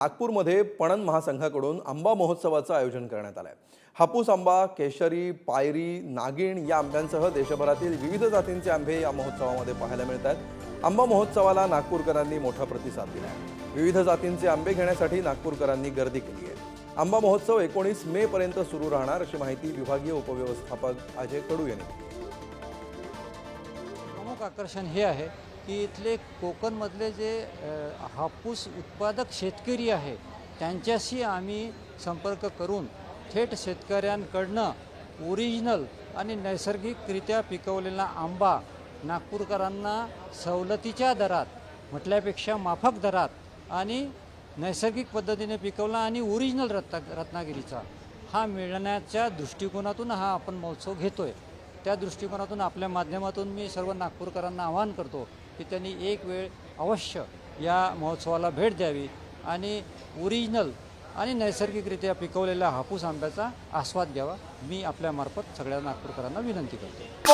नागपूरमध्ये पणन महासंघाकडून आंबा महोत्सवाचं आयोजन करण्यात आलंय। हापूस आंबा, केशरी, पायरी, नागिण या आंब्यांसह देशभरातील विविध जातींचे आंबे या महोत्सवामध्ये पाहायला मिळतात। आंबा महोत्सवाला नागपूरकरांनी मोठा प्रतिसाद दिलाय। विविध जातींचे आंबे घेण्यासाठी नागपूरकरांनी गर्दी केली आहे। आंबा महोत्सव 19 मे पर्यंत सुरू राहणार अशी माहिती विभागीय उपव्यवस्थापक अजय कडू यांनी दिली। प्रमुख आकर्षण हे आहे की इथले कोकणमधले जे हापूस उत्पादक शेतकरी आहे त्यांच्याशी आम्ही संपर्क करून थेट शेतकऱ्यांकडनं ओरिजिनल आणि नैसर्गिकरित्या पिकवलेला आंबा नागपूरकरांना सवलतीच्या दरात म्हटल्यापेक्षा माफक दरात आणि नैसर्गिक पद्धतीने पिकवला आणि ओरिजिनल रत्नागिरीचा हा मिळण्याच्या दृष्टिकोनातून हा आपण महोत्सव घेतोय। त्या दृष्टिकोनातून आपल्या माध्यमातून मी सर्व नागपूरकरांना आवाहन करतो की त्यांनी एक वेळ अवश्य या महोत्सवाला भेट द्यावी आणि ओरिजिनल आणि नैसर्गिकरित्या पिकवलेल्या हापूस आंब्याचा आस्वाद घ्यावा। मी आपल्यामार्फत सगळ्या नागपूरकरांना विनंती करतो।